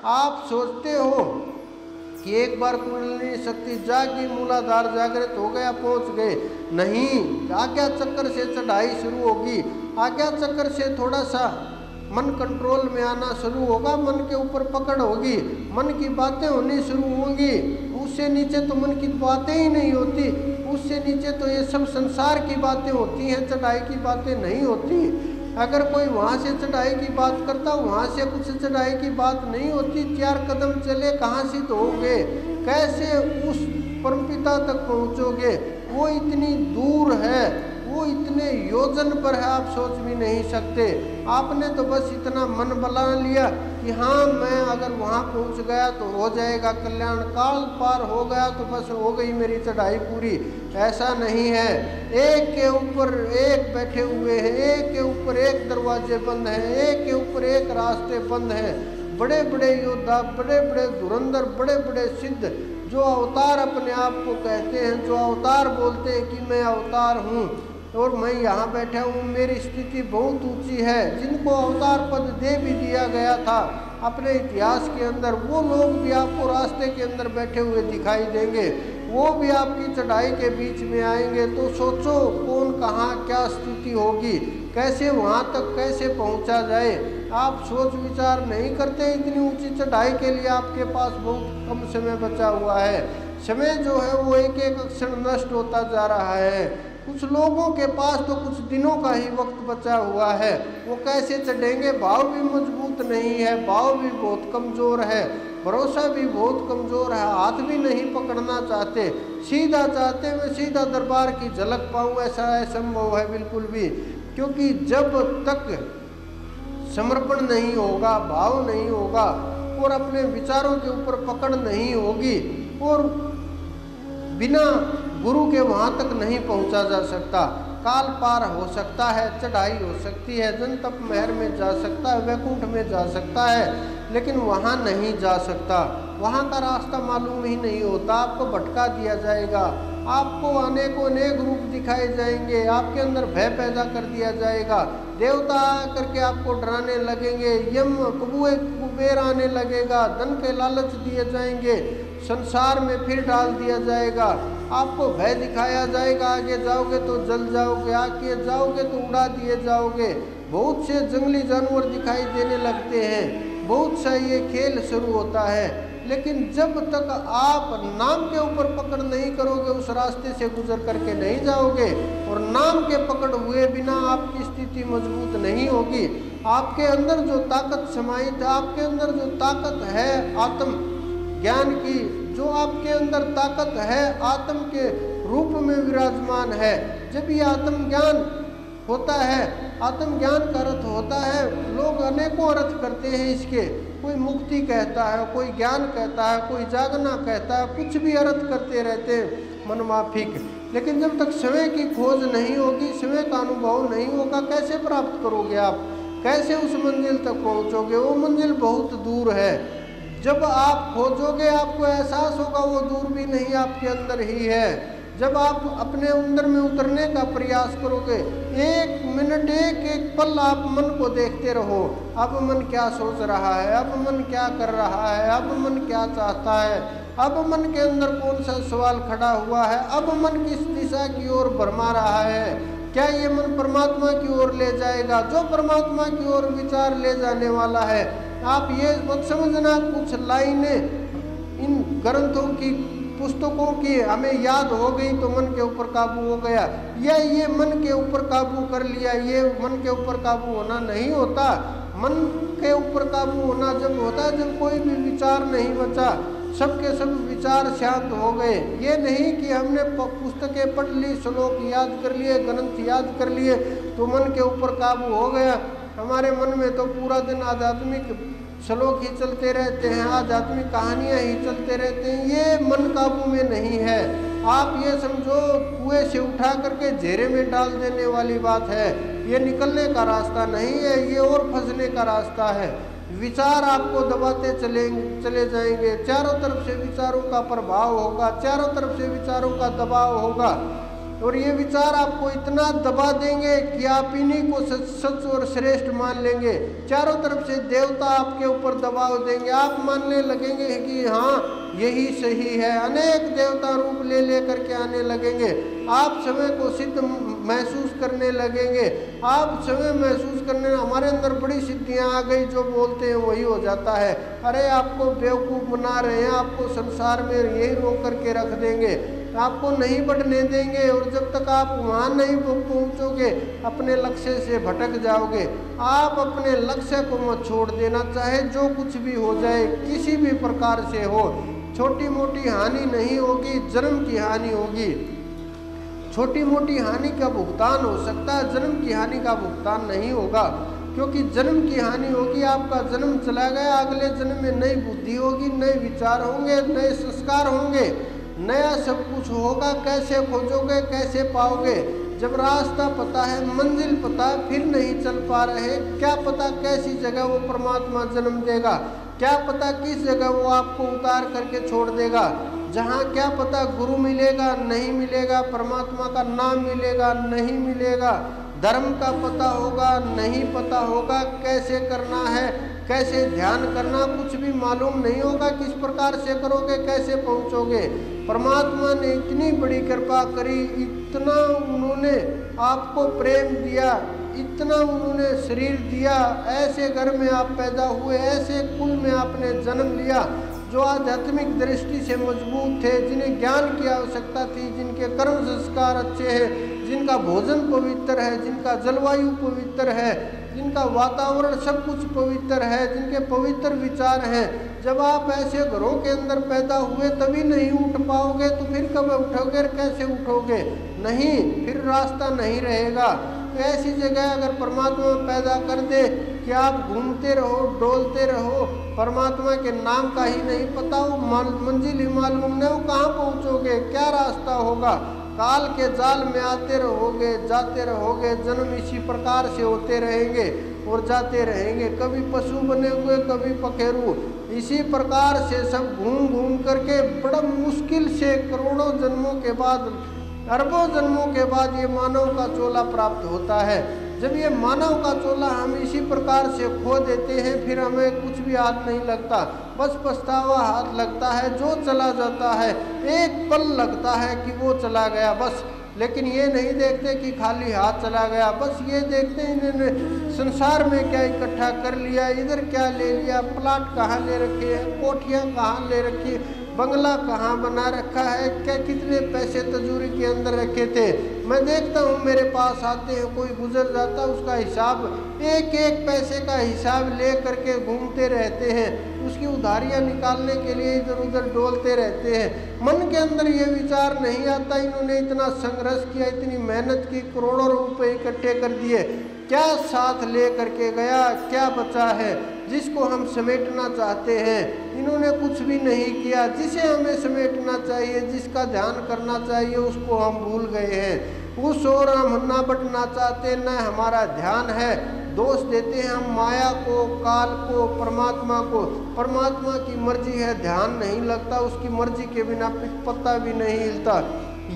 आप सोचते हो कि एक बार कुंडलिनी शक्ति जागी, मूलाधार जागृत हो गया, पहुंच गए। नहीं, आज्ञा चक्र से चढ़ाई शुरू होगी। आज्ञा चक्र से थोड़ा सा मन कंट्रोल में आना शुरू होगा, मन के ऊपर पकड़ होगी, मन की बातें होनी शुरू होंगी। उससे नीचे तो मन की बातें ही नहीं होती, उससे नीचे तो ये सब संसार की बातें होती हैं, चढ़ाई की बातें नहीं होती। अगर कोई वहाँ से चढ़ाई की बात करता, वहाँ से कुछ चढ़ाई की बात नहीं होती। 4 कदम चले कहाँ सिद्ध होगे, कैसे उस परमपिता तक पहुँचोगे? वो इतनी दूर है, वो इतने योजन पर है, आप सोच भी नहीं सकते। आपने तो बस इतना मन बना लिया कि हाँ, मैं अगर वहाँ पहुँच गया तो हो जाएगा कल्याण, काल पार हो गया तो बस हो गई मेरी चढ़ाई पूरी। ऐसा नहीं है। एक के ऊपर एक बैठे हुए हैं, एक के ऊपर एक दरवाजे बंद हैं, एक के ऊपर एक रास्ते बंद हैं। बड़े बड़े योद्धा, बड़े बड़े धुरंधर, बड़े बड़े सिद्ध, जो अवतार अपने आप को कहते हैं, जो अवतार बोलते हैं कि मैं अवतार हूँ और मैं यहाँ बैठा हूँ, मेरी स्थिति बहुत ऊंची है, जिनको अवतार पद दे भी दिया गया था अपने इतिहास के अंदर, वो लोग भी आपको रास्ते के अंदर बैठे हुए दिखाई देंगे, वो भी आपकी चढ़ाई के बीच में आएंगे। तो सोचो कौन कहाँ क्या स्थिति होगी, कैसे वहाँ तक कैसे पहुँचा जाए। आप सोच विचार नहीं करते। इतनी ऊंची चढ़ाई के लिए आपके पास बहुत कम समय बचा हुआ है। समय जो है वो एक एक क्षण नष्ट होता जा रहा है। कुछ लोगों के पास तो कुछ दिनों का ही वक्त बचा हुआ है, वो कैसे चढ़ेंगे? भाव भी मजबूत नहीं है, भाव भी बहुत कमज़ोर है, भरोसा भी बहुत कमज़ोर है, हाथ भी नहीं पकड़ना चाहते, सीधा चाहते मैं सीधा दरबार की झलक पाऊँ, ऐसा असंभव है बिल्कुल भी। क्योंकि जब तक समर्पण नहीं होगा, भाव नहीं होगा और अपने विचारों के ऊपर पकड़ नहीं होगी और बिना गुरु के वहाँ तक नहीं पहुँचा जा सकता। काल पार हो सकता है, चढ़ाई हो सकती है, जन तप महर में जा सकता है, वैकुंठ में जा सकता है, लेकिन वहाँ नहीं जा सकता। वहाँ का रास्ता मालूम ही नहीं होता, आपको भटका दिया जाएगा, आपको अनेकों अनेक रूप दिखाए जाएंगे, आपके अंदर भय पैदा कर दिया जाएगा, देवता करके आपको डराने लगेंगे, यम कुबेर आने लगेगा, धन के लालच दिए जाएंगे, संसार में फिर डाल दिया जाएगा, आपको भय दिखाया जाएगा, आगे जाओगे तो जल जाओगे, आगे जाओगे तो उड़ा दिए जाओगे। बहुत से जंगली जानवर दिखाई देने लगते हैं, बहुत सा ये खेल शुरू होता है। लेकिन जब तक आप नाम के ऊपर पकड़ नहीं करोगे, उस रास्ते से गुजर करके नहीं जाओगे और नाम के पकड़ हुए बिना आपकी स्थिति मजबूत नहीं होगी। आपके अंदर जो ताकत समाहित है, आपके अंदर जो ताकत है आत्म ज्ञान की, जो आपके अंदर ताकत है आत्म के रूप में विराजमान है, जब ये आत्म ज्ञान होता है, आत्म ज्ञान का अर्थ होता है, लोग अनेकों अर्थ करते हैं इसके, कोई मुक्ति कहता है, कोई ज्ञान कहता है, कोई जागना कहता है, कुछ भी अर्थ करते रहते हैं मनमाफिक। लेकिन जब तक समय की खोज नहीं होगी, समय का अनुभव नहीं होगा, कैसे प्राप्त करोगे आप? कैसे उस मंजिल तक पहुंचोगे? वो मंजिल बहुत दूर है। जब आप खोजोगे आपको एहसास होगा वो दूर भी नहीं, आपके अंदर ही है। जब आप अपने अंदर में उतरने का प्रयास करोगे, एक मिनट एक एक पल आप मन को देखते रहो, अब मन क्या सोच रहा है, अब मन क्या कर रहा है, अब मन क्या चाहता है, अब मन के अंदर कौन सा सवाल खड़ा हुआ है, अब मन किस दिशा की ओर भरमा रहा है, क्या ये मन परमात्मा की ओर ले जाएगा? जो परमात्मा की ओर विचार ले जाने वाला है। आप ये मत समझना कुछ लाइनें इन ग्रंथों की, पुस्तकों की हमें याद हो गई तो मन के ऊपर काबू हो गया, या ये मन के ऊपर काबू कर लिया, ये मन के ऊपर काबू होना नहीं होता। मन के ऊपर काबू होना जब होता है जब कोई भी विचार नहीं बचा, सबके सब विचार शांत हो गए। ये नहीं कि हमने पुस्तकें पढ़ ली, श्लोक याद कर लिए, ग्रंथ याद कर लिए तो मन के ऊपर काबू हो गया। हमारे मन में तो पूरा दिन आध्यात्मिक श्लोक ही चलते रहते हैं, आध्यात्मिक कहानियाँ ही चलते रहते हैं, ये मन काबू में नहीं है। आप ये समझो कुएं से उठा करके घेरे में डाल देने वाली बात है, ये निकलने का रास्ता नहीं है, ये और फंसने का रास्ता है। विचार आपको दबाते चले जाएंगे, चारों तरफ से विचारों का प्रभाव होगा, चारों तरफ से विचारों का दबाव होगा। और ये विचार आपको इतना दबा देंगे कि आप इन्हीं को सच और श्रेष्ठ मान लेंगे। चारों तरफ से देवता आपके ऊपर दबाव देंगे, आप मानने लगेंगे कि हाँ यही सही है। अनेक देवता रूप ले ले करके आने लगेंगे, आप समय को सिद्ध महसूस करने लगेंगे। आप समय महसूस करने, हमारे अंदर बड़ी सिद्धियां आ गई, जो बोलते हैं वही हो जाता है। अरे आपको बेवकूफ़ बना रहे हैं, आपको संसार में यही रोक करके रख देंगे, आपको नहीं बढ़ने देंगे। और जब तक आप वहाँ नहीं पहुँचोगे अपने लक्ष्य से भटक जाओगे। आप अपने लक्ष्य को मत छोड़ देना, चाहे जो कुछ भी हो जाए, किसी भी प्रकार से हो। छोटी मोटी हानि नहीं होगी, जन्म की हानि होगी। छोटी मोटी हानि का भुगतान हो सकता है, जन्म की हानि का भुगतान नहीं होगा, क्योंकि जन्म की हानि होगी, आपका जन्म चला गया, अगले जन्म में नई बुद्धि होगी, नए विचार होंगे, नए संस्कार होंगे, नया सब कुछ होगा। कैसे खोजोगे, कैसे पाओगे? जब रास्ता पता है, मंजिल पता है, फिर नहीं चल पा रहे, क्या पता कैसी जगह वो परमात्मा जन्म देगा, क्या पता किस जगह वो आपको उतार करके छोड़ देगा, जहाँ क्या पता गुरु मिलेगा नहीं मिलेगा, परमात्मा का नाम मिलेगा नहीं मिलेगा, धर्म का पता होगा नहीं पता होगा, कैसे करना है, कैसे ध्यान करना, कुछ भी मालूम नहीं होगा। किस प्रकार से करोगे, कैसे पहुँचोगे? परमात्मा ने इतनी बड़ी कृपा करी, इतना उन्होंने आपको प्रेम दिया, इतना उन्होंने शरीर दिया, ऐसे घर में आप पैदा हुए, ऐसे कुल में आपने जन्म लिया, जो आध्यात्मिक दृष्टि से मजबूत थे, जिन्हें ज्ञान की आवश्यकता थी, जिनके कर्म संस्कार अच्छे हैं, जिनका भोजन पवित्र है, जिनका जलवायु पवित्र है, जिनका वातावरण सब कुछ पवित्र है, जिनके पवित्र विचार हैं। जब आप ऐसे घरों के अंदर पैदा हुए तभी नहीं उठ पाओगे, तो फिर कब उठोगे, कैसे उठोगे? नहीं, फिर रास्ता नहीं रहेगा। तो ऐसी जगह अगर परमात्मा पैदा कर दे कि आप घूमते रहो, डोलते रहो, परमात्मा के नाम का ही नहीं पता हो, मंजिल ही मालूम नहीं हो, कहाँ पहुँचोगे, क्या रास्ता होगा? काल के जाल में आते रहोगे, जाते रहोगे, जन्म इसी प्रकार से होते रहेंगे और जाते रहेंगे। कभी पशु बने हुए, कभी पखेरु, इसी प्रकार से सब घूम घूम करके बड़ा मुश्किल से करोड़ों जन्मों के बाद, अरबों जन्मों के बाद ये मानव का चोला प्राप्त होता है। जब ये मानव का चोला हम इसी प्रकार से खो देते हैं, फिर हमें कुछ भी हाथ नहीं लगता, बस पछतावा हाथ लगता है। जो चला जाता है, एक पल लगता है कि वो चला गया बस, लेकिन ये नहीं देखते कि खाली हाथ चला गया, बस ये देखते हैं इन्होंने संसार में क्या इकट्ठा कर लिया, इधर क्या ले लिया, प्लाट कहाँ ले रखे हैं, कोठियाँ कहाँ ले रखी है, बंगला कहाँ बना रखा है, क्या कितने पैसे तिजोरी के अंदर रखे थे। मैं देखता हूँ मेरे पास आते हैं, कोई गुजर जाता, उसका हिसाब, एक एक पैसे का हिसाब ले करके घूमते रहते हैं, उसकी उधारियाँ निकालने के लिए इधर उधर डोलते रहते हैं। मन के अंदर ये विचार नहीं आता, इन्होंने इतना संघर्ष किया, इतनी मेहनत की, करोड़ों रुपए इकट्ठे कर दिए, क्या साथ ले करके गया, क्या बचा है जिसको हम समेटना चाहते हैं? इन्होंने कुछ भी नहीं किया। जिसे हमें समेटना चाहिए, जिसका ध्यान करना चाहिए, उसको हम भूल गए हैं। उस ओर हम न बढ़ना चाहते, न हमारा ध्यान है। दोष देते हैं हम माया को, काल को, परमात्मा को। परमात्मा की मर्जी है, ध्यान नहीं लगता, उसकी मर्जी के बिना पत्ता भी नहीं हिलता।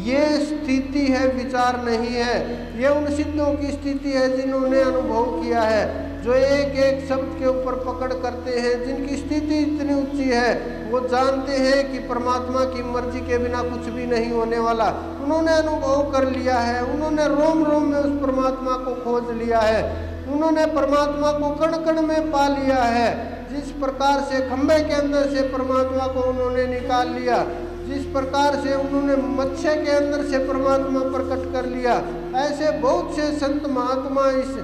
ये स्थिति है, विचार नहीं है। ये उन सिद्धों की स्थिति है जिन्होंने अनुभव किया है, जो एक एक शब्द के ऊपर पकड़ करते हैं, जिनकी स्थिति इतनी ऊंची है, वो जानते हैं कि परमात्मा की मर्जी के बिना कुछ भी नहीं होने वाला। उन्होंने अनुभव कर लिया है, उन्होंने रोम रोम में उस परमात्मा को खोज लिया है, उन्होंने परमात्मा को कण कण में पा लिया है। जिस प्रकार से खंभे के अंदर से परमात्मा को उन्होंने निकाल लिया, जिस प्रकार से उन्होंने मत्स्य के अंदर से परमात्मा प्रकट कर लिया, ऐसे बहुत से संत महात्मा इस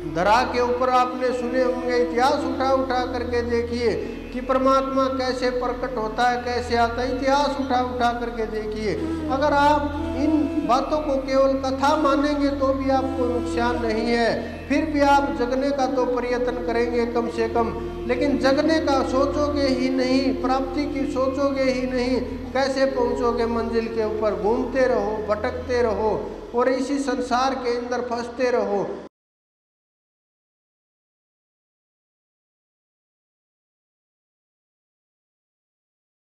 धरा के ऊपर आपने सुने होंगे। इतिहास उठा उठा करके देखिए कि परमात्मा कैसे प्रकट होता है, कैसे आता है, इतिहास उठा उठा करके देखिए। अगर आप इन बातों को केवल कथा मानेंगे तो भी आपको नुकसान नहीं है, फिर भी आप जगने का तो प्रयत्न करेंगे कम से कम, लेकिन जगने का सोचोगे ही नहीं, प्राप्ति की सोचोगे ही नहीं, कैसे पहुंचोगे मंजिल के ऊपर? घूमते रहो, भटकते रहो और इसी संसार के अंदर फंसते रहो।